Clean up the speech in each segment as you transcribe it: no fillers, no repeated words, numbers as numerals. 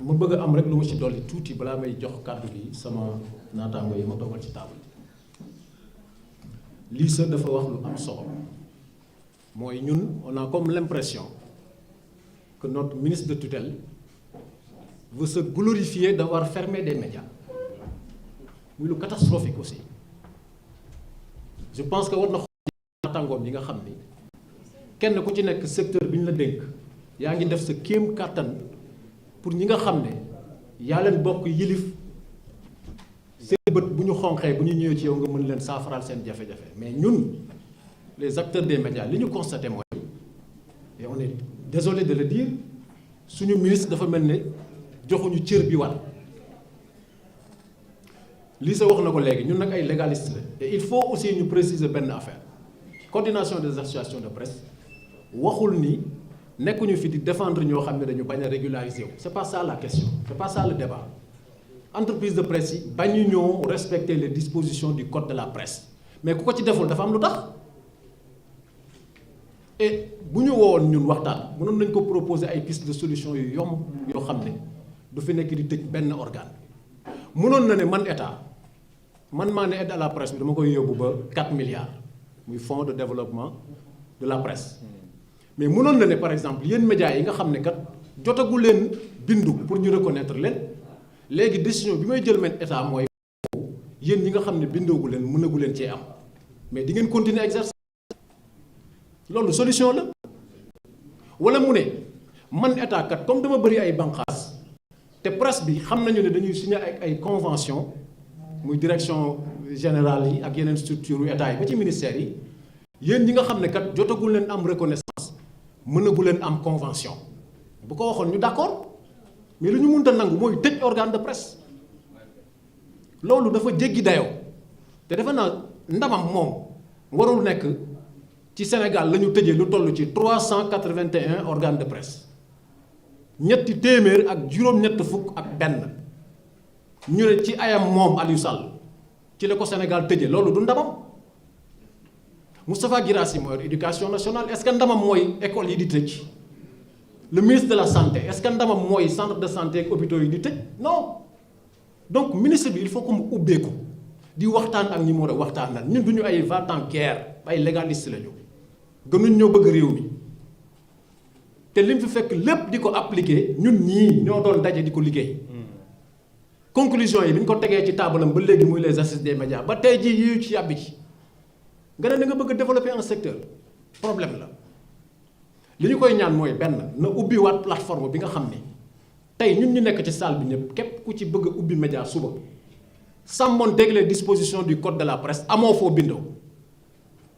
ma bëgg am rek lu ma ci dolli tuuti balaa may jox kàddu gi sama naataango yi ma toogal ci table lii sa dafa wax lu am solo mooy ñun on a comme l'impression que notre ministre de tutelle veut se glorifier d'avoir fermé des médias muy lu catastrophique aussi je pense que war na xool naataangoom yi nga xam ni kenn ku ci nekk secteur bi ñu la dénk yaa ngi def sa kéem kàttan pour ñi nga xam ne yaa leen bokk yilif seen bët bu ñu xonqee bu ñu ñëwee ci yow nga mën leen saafaraal seen jafe-jafe mais ñun les acteurs des médias li ñu constaté mooy et on est désolé de le dire suñu ministre dafa mel ne joxuñu cër bi war lii sa wax na ko léegi ñun nag ay légaliste la et il faut aussi ñu préciser benn affaire coordination des associations de presse waxul ni nekkuñu fi di défendre ñoo xam ne dañu bañ a régulariser wu c'est pas ça la question c'est pas ça le débat entreprise de presse yi bañu ñoo respecter les dispositions du code de la presse mais ku ko ci deful dafa am lu tax et bu ñu woowoon ñun waxtaan mënoon nañ ko proposer ay pistes de solution yu yomb yoo xam ne du fi nekk di tëj benn organe mënoon na ne man état man maa ne aide à la presse bi dama koy yóbbu ba 4 milliards muy fonds de développement de la presse mais mënoon na ne par exemple yéen médias yi nga xam ne kat jotagu leen bindu pour ñu reconnaître leen léegi décision bi may jël men état mooy yéen ñi nga xam ne bindoogu leen mënagu leen cee am mais di ngeen continuer exercer loolu solution la wala mu ne man état kat comme dama bëri ay banqaas te presse bi xam nañu ne dañuy signer ak ay convention muy direction générale yi ak yeneen structure yu état yi ba ci ministère yi yéen ñi nga xam ne kat jotagul leen am reconnaissance mënagu leen am convention bu ko waxoon ñu d'accord mais lu ñu mënta nangu mooy tëj organe de presse loolu dafa jéggi dayoo te defe naa ndamam moom warul nekk ci Sénégal la ñu tëjee lu toll ci 381 organes de presse ñetti téeméer ak juróom-ñett fukk ak benn ñu ne ci ayam moom Aliou Sall ci la ko Sénégal tëjee loolu du ndamam Moustapha Guirassy mooy éducation nationale est-ce que ndamam mooy école yi di tëj le ministre de la santé est-ce que ndamam mooy centre de santé ak hôpitaux yi di tëj non donc ministre bi il faut que mu ubbeeku di waxtaan ak ñi mu war a waxtaanal ñun du ñu ay va-t-en-guerre ay légaliste lañu gënuñ ñoo bëgg réew mi te lim fi fekk lépp di ko appliquer ñun ñii ñoo doon daje di ko liggéey conclusion yi bi ñu ko tegee ci taabalam ba léegi muy les assises des médias ba tey jii yu ci yàbbi ci nga ne da nga bëgg a développer un secteur problème la li ñu koy ñaan mooy benn na ubbi waat plateforme bi nga xam ni tey ñun ñu nekk ci salle bi ñëpp képp ku ci bëgg a ubbi média suba sàmmonteeg les dispositions du code de la presse amoo foo bindoo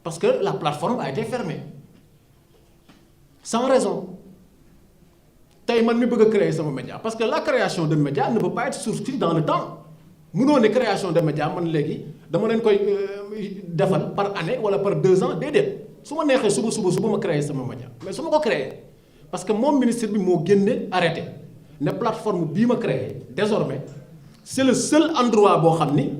parce que la plateforme a été fermée sans raison tey man mi bëgg a créer sama média parce que la création de média ne peut pas être souscrite dans le temps mënoo ne création de média man léegi dama leen koy defal par année wala par 2 ans déedéet su ma neexee suba ma créer sama média mais su ma ko créer parce que moom ministre bi moo génne arrêté ne plateforme bii ma créé désormais c'est le seul endroit boo xam ni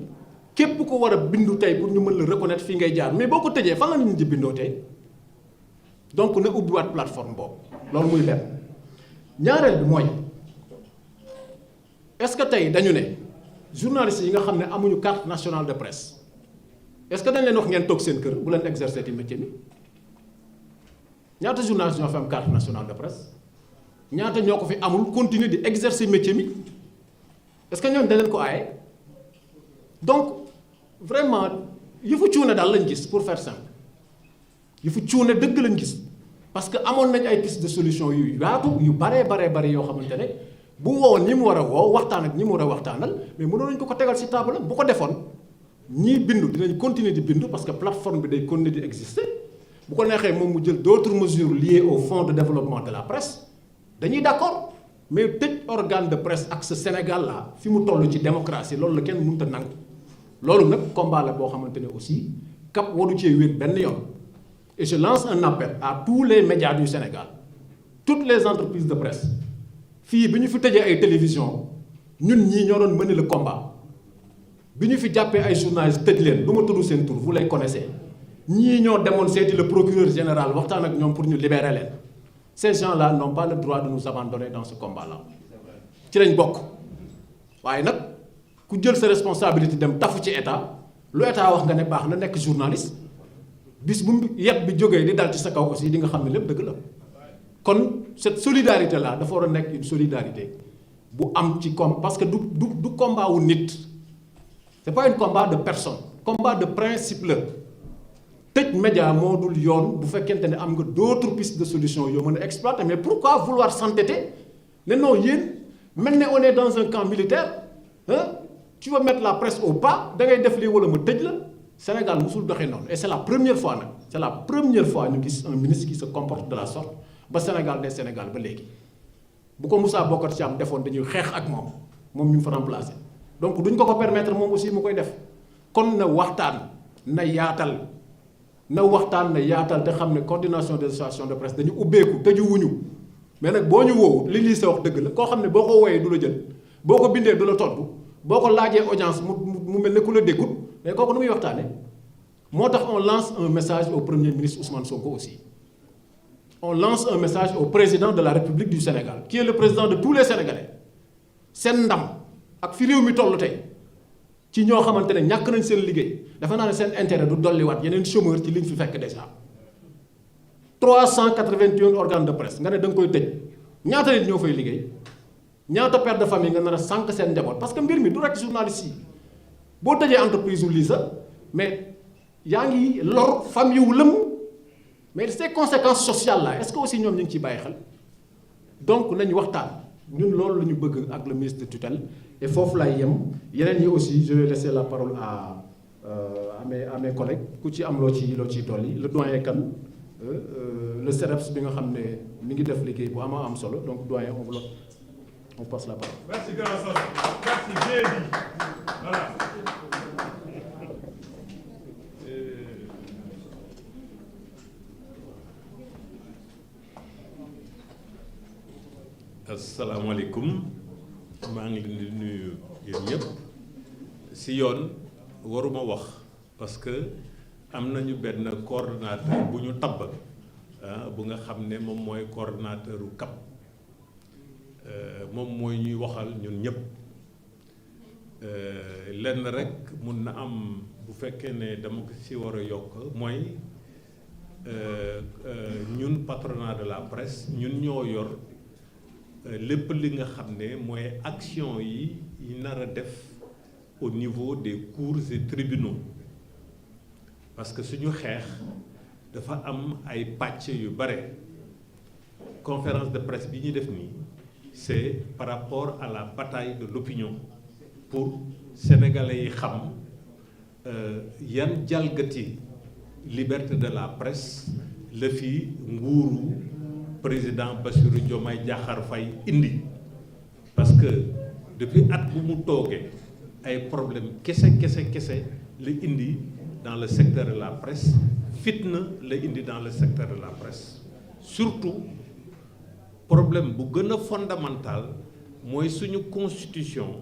képp ko war a bindu tey pour ñu mën la reconnaître fii ngay jaar mais boo ko tëjee fan la nit ñi di bindoo tey donc na ubbiwaat plateforme boobu loolu muy benn ñaareel bi mooy est-ce que tey dañu ne journalistes yi nga xam ne amuñu carte nationale de presse est-ce que dañ leen wax ngeen toog seen kër bu leen exercer ci métier bi ñaata journalistes ñoo fi am carte nationale de presse ñaata ñoo ko fi amul continuer di exercer métier mi est-ce que ñooñu dañ leen ko aaye donc vraiment yëfu cuune daal lañ gis pour faire simple yëfu cuune dëgg lañ gis parce que amoon nañ ay piste de solution yu yaatu yu bare yoo xamante ne bu woowoon ñi mu war a woo waxtaan ak ñi mu war a waxtaanal mais mënoon nañ ko tegal ci table bu ko defoon ñii bindu dinañ continuer di bindu parce que plateforme bi day continuer di exister bu ko neexee moom mu jël d'autres mesures liées au fonds de développement de la presse dañuy d'accord mais tëj organe de presse ak ce Sénégal là fi mu toll ci démocratie loolu la kenn mënut a nangu loolu nag combat la boo xamante ne aussi cap waru cee wéet benn yoon et je lance un appel à tous les médias du Sénégal toutes les entreprises de presse fii bi ñu fi tëjee ay télévision ñun ñii ñoo doon mener le combat bi ñu fi jàppee ay journalistes tëj leen du ma tudd seen tur vous les connaissez ñii ñoo demoon seeti le procureur général waxtaan ak ñoom pour ñu libérer leen ces gens-là n'ont pas le droit de nous abandonner dans ce combat-là ci lañ bokk waaye nag ku jël sa responsabilité dem tafu ci état lu état wax nga ne baax na nekk journaliste bis bu yet bi jógee di dal ci sa kaw aussi di nga xam ne lépp dëgg la kon cette solidarité là dafa war a nekk une solidarité bu am ci parce que du combat wu nit c'est pas un combat de personne combat de principe la tëj média moo dul yoon bu fekkente ne am nga d'autres pistes de solution yoo mën a exploiter mais pourquoi vouloir s'entêter ne non yéen mel ne on est dans un camp militaire tu vas mettre la presse au pas da ngay def lii wala ma tëj la Sénégal musul doxee noonu et c'est la première fois nag c'est la première fois ñu gis un ministre qui se comporte de la sorte ba Sénégal ne Sénégal ba léegi bu ko Moussa Bocar Thiam defoon dañuy xeex ak moom ñu fa remplacer donc duñ ko permettre moom aussi mu koy def kon na waxtaan na yaatal te xam ne coordination des associations de presse dañu ubbeeku tëju wuñu mais nag boo ñu woowu li lii sa wax dëgg la koo xam ne boo ko wooyee du la jël boo ko bindee du la tontu boo ko laajee audience mu mel ne ku la déggut mais kooku nu muy waxtaanee moo tax on lance un message au premier ministre Ousmane Sonko aussi on lance un message au président de la République du Sénégal qui est le président de tous les Sénégalais seen ndam ak fi réew mi toll tey ci ñoo xamante ne ñàkk nañ seen liggéey dafa naa ne seen intérêt du dolliwaat yeneen chômeur ci liñ fi fekk déjà 381 organes de presse nga ne da nga koy tëj ñaata nit ñoo fay liggéey ñaata père de famille nga nar a sànq seen njaboot parce que mbir mi du rek journaliste yi boo tëjee entreprise wu lii sax mais yaa ngi lor famille wu lëm mais ces conséquences sociales là est-ce que aussi ñoom ñu ngi ciy bàyyi xel donc nañu waxtaan ñun loolu la ñu bëgg ak le ministre de tutelle et foofu laay yem yeneen ñi aussi je vais laisser la parole à mes collègues ku ci am loo ciy dolli le doyen Kane le CEREPS bi nga xam ne mi ngi def liggéey bu am solo donc doyen on passe la parole. Merci grand Sow. Merci bien dit. Voilà. Asalaamaaleykum maa ngi leen di nuyu yéen ñëpp si yoon waruma wax parce que am nañu benn coordonnateur bu ñu tabb bu nga xam ne moom mooy coordonnateur u CAP moom mooy ñuy waxal ñun ñëpp lenn rek mun na am bu fekkee ne dama ko si war a yokk mooy ñun patronat de la presse ñun ñoo yor lépp li nga xam ne mooy action yi nar a def au niveau des cours et tribunaux parce que suñu xeex dafa am ay pàcc yu bare conférence de presse bi ñuy def nii c'est par rapport à la bataille de l'opinion pour sénégalais yi xam yan jalgati liberté de la presse la fi nguuru président Bassirou Diomaye Diakhar Faye indi parce que depuis at bu mu toogee ay problème kese la indi dans le secteur de la presse fitna la indi dans le secteur de la presse surtout problème bu gën a fondamental mooy suñu constitution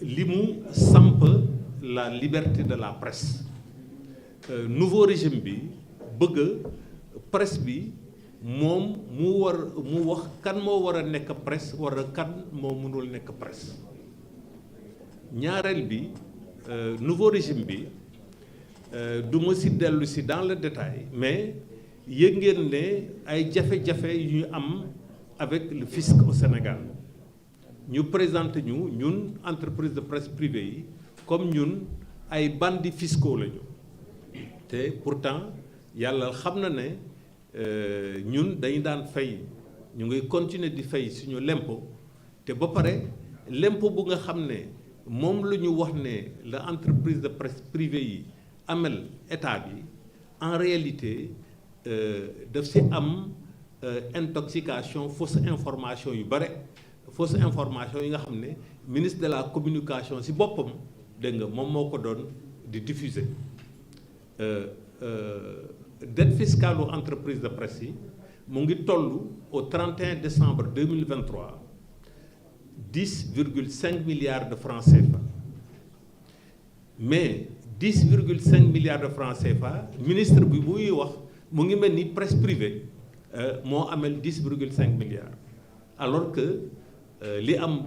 li mu samp la liberté de la presse nouveau régime bi bëgg presse bi moom mu wax kan moo war a nekk presse wala kan moo mënul nekk presse ñaareel bi nouveau régime bi du ma si dellu si dans le détail mais yëg ngeen ne ay jafe-jafe yu ñu am avec le fisc au Sénégal ñu présenté ñun entreprise de presse privée yi comme ñun ay bandits fiscaux lañu te pourtant yàlla xam na ne ñun dañu daan fay ñu ngi continuer di fay suñu lempo te ba pare lempo bu nga xam ne moom la ñu wax ne la entreprise de presse privée yi amel état bi en réalité daf si am intoxication fausse information yu bare fausse information yi nga xam ne ministre de la communication si boppam dégg nga moom moo ko doon di diffuser dette fiscale aux entreprises de presse yi mu ngi toll au 31 décembre 2023 10,5 milliards de francs CFA mais 10,5 milliards de francs CFA ministre bi buy wax mu ngi mel ni presse privée moo amel 10,5 milliards alors que li am